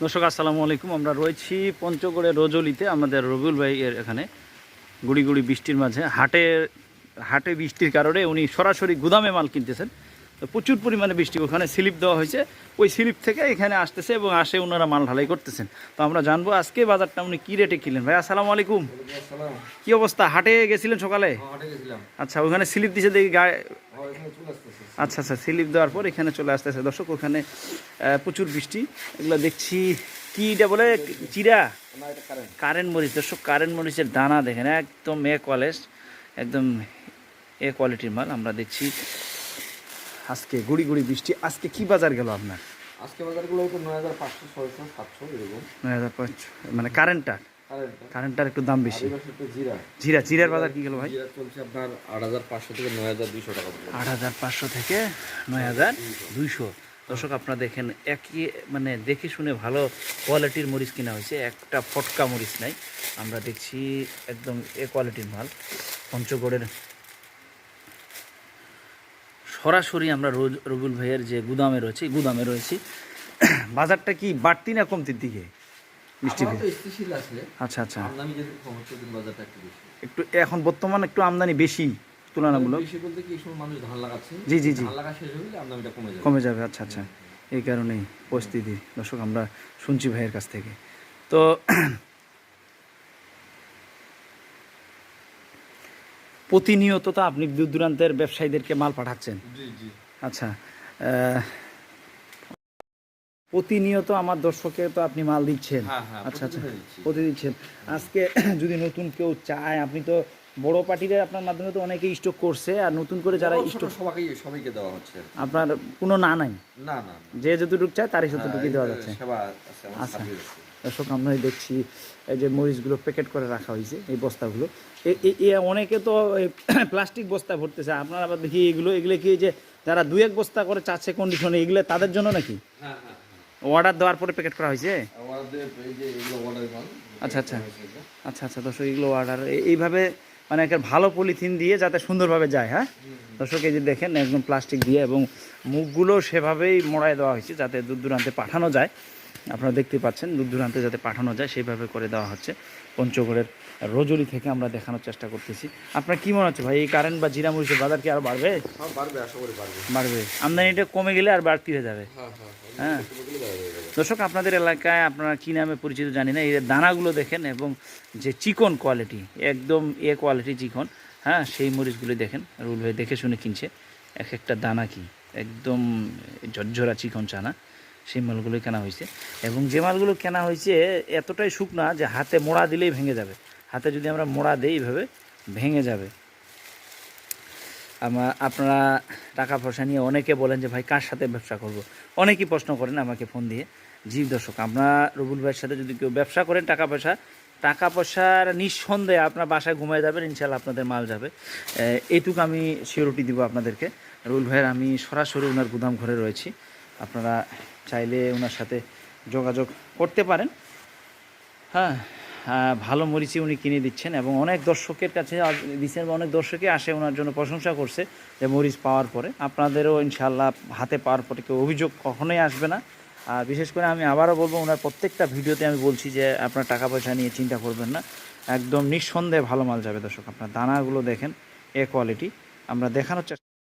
দর্শক আসসালামু আলাইকুম। আমরা রয়েছি পঞ্চগড়ের রজলিতে আমাদের রবিউল ভাই এর এখানে গুড়ি গুড়ি বৃষ্টির মাঝে হাটে বৃষ্টির কারণে উনি সরাসরি গুদামে মাল কিনতেছেন। তো প্রচুর পরিমাণে বৃষ্টি, ওখানে স্লিপ দেওয়া হয়েছে, ওই স্লিপ থেকে এখানে আসতেছে এবং আসে ওনারা মাল ঢালাই করতেছেন। তো আমরা জানবো আজকে বাজারটা উনি কী রেটে কিনলেন। ভাই আসসালামু আলাইকুম, কী অবস্থা? হাটে গেছিলেন সকালে? আচ্ছা, ওখানে স্লিপ দিছে দেখি গায়ে। আচ্ছা আচ্ছা, স্লিপ দেওয়ার পর এখানে চলে আসতেছে। দর্শক ওখানে প্রচুর বৃষ্টি, এগুলো দেখছি কি এটা বলে চিরা কারেন্ট মরিচ। দর্শক কারেন্ট মরিচের দানা দেখেন, একদম একদম এ কোয়ালিটির মাল আমরা দেখছি। আজকে গুড়ি গুড়ি বৃষ্টি। আজকে কি বাজার গেল আপনার? আজকে বাজারগুলো হয়তো 9500, 600, 700 এরকম। 9500 মানে কারেন্টটার একটু দাম বেশি। জিরার বাজার কি গেল ভাই? জিরা চলছে আপনার 8500 থেকে 9200 টাকা। 8500 থেকে 9200। দর্শক আপনারা দেখেন, একই মানে দেখে শুনে ভালো কোয়ালিটির মরিচ কিনা হয়েছে, একটা ফটকা মরিচ নাই। আমরা দেখছি একদম এ কোয়ালিটির মাল পঞ্চগড়ের। সরাসরি আমরা রবিউল ভাইয়ের যে গুদামে রয়েছি। বাজারটা কি বাড়তি না কমতির দিকে? মিষ্টি আচ্ছা আচ্ছা, একটু এখন বর্তমান একটু আমদানি বেশি তুলনামূলক। জি জি জি, কমে যাবে। আচ্ছা আচ্ছা, এই কারণেই পরিস্থিতি। দর্শক আমরা শুনছি ভাইয়ের কাছ থেকে। তো প্রতিনিয়ত তো আপনি দূর দূরান্তের ব্যবসায়ীদেরকে মাল পাঠাচ্ছেন। আচ্ছা, প্রতিনিয়ত আমার দর্শকে তো আপনি মাল দিচ্ছেন। আচ্ছা আচ্ছা, প্রতি দিচ্ছেন। আজকে যদি নতুন কেউ চায়, আপনি তো বড় পার্টিরা আপনার মাধ্যমে তো অনেকেই স্টক করছে, আর নতুন করে যারা স্টক সবাইকে দেওয়া হচ্ছে। আপনার কোনো না নাই? না না, যে যতটুকু চায় তারই ততটুকুই দেওয়া যাচ্ছে। আচ্ছা, দর্শক আমরা দেখছি এই যে মরিচগুলো প্যাকেট করে রাখা হয়েছে, এই বস্তাগুলো। অনেকে তো প্লাস্টিক বস্তা ভরতেছে, আপনার আবার দেখি এগুলো কি যে যারা 2-1 বস্তা করে চাচ্ছে কন্ডিশনে, এগুলো তাদের জন্য নাকি? অর্ডার দেওয়ার পরে প্যাকেট করা হয়েছে? আচ্ছা আচ্ছা আচ্ছা আচ্ছা, দর্শক এগুলো অর্ডার এইভাবে মানে একটা ভালো পলিথিন দিয়ে যাতে সুন্দরভাবে যায়। হ্যাঁ দর্শক, এই যে দেখেন একদম প্লাস্টিক দিয়ে, এবং মুখগুলো সেভাবেই মোড়ায় দেওয়া হয়েছে যাতে দূর দূরান্তে পাঠানো যায়। আপনারা দেখতে পাচ্ছেন, দূর দূরান্তে যাতে পাঠানো যায় সেইভাবে করে দেওয়া হচ্ছে। পঞ্চগড়ের রজলি থেকে আমরা দেখানোর চেষ্টা করতেছি। আপনার কি মনে হচ্ছে ভাই, এই কারেন্ট বা জিরা মরিচের বাজার কি আরও বাড়বে? বাড়বে, আমদানিটা কমে গেলে আর বাড়তি হয়ে যাবে। হ্যাঁ দর্শক, আপনাদের এলাকায় আপনারা কী নামে পরিচিত জানি না, এই দানাগুলো দেখেন, এবং যে চিকন কোয়ালিটি, একদম এ কোয়ালিটি চিকন। হ্যাঁ, সেই মরিচগুলো দেখেন, রুল ভাই দেখে শুনে কিনছে। এক একটা দানা কি একদম ঝরঝরা চিকন চানা, সেই মালগুলোই কেনা হয়েছে। এবং যে মালগুলো কেনা হয়েছে এতটাই শুকনা যে হাতে মোড়া দিলেই ভেঙে যাবে। হাতে যদি আমরা মোড়া দিই এইভাবে ভেঙে যাবে। আপনারা টাকা পয়সা নিয়ে অনেকে বলেন যে ভাই কার সাথে ব্যবসা করব, অনেকেই প্রশ্ন করেন আমাকে ফোন দিয়ে। জি দর্শক, আপনারা রবিউল ভাইয়ের সাথে যদি কেউ ব্যবসা করেন টাকা পয়সার নিঃসন্দেহে আপনার বাসায় ঘুমিয়ে যাবেন, ইনশাল্লাহ আপনাদের মাল যাবে। এইটুকু আমি সিওরিটি দিব আপনাদেরকে। রবিউল ভাইয়ের আমি সরাসরি ওনার গুদাম ঘরে রয়েছি, আপনারা চাইলে ওনার সাথে যোগাযোগ করতে পারেন। হ্যাঁ, ভালো মরিচই উনি কিনে দিচ্ছেন, এবং অনেক দর্শকের কাছে দিচ্ছেন, অনেক দর্শকে আসে ওনার জন্য প্রশংসা করছে যে মরিচ পাওয়ার পরে। আপনাদেরও ইনশাআল্লাহ হাতে পাওয়ার পরে কেউ অভিযোগ কখনোই আসবে না। আর বিশেষ করে আমি আবারও বলবো, ওনার প্রত্যেকটা ভিডিওতে আমি বলছি যে আপনার টাকা পয়সা নিয়ে চিন্তা করবেন না, একদম নিঃসন্দেহে ভালো মাল যাবে। দর্শক আপনার দানাগুলো দেখেন, এ কোয়ালিটি আমরা দেখানোর চেষ্টা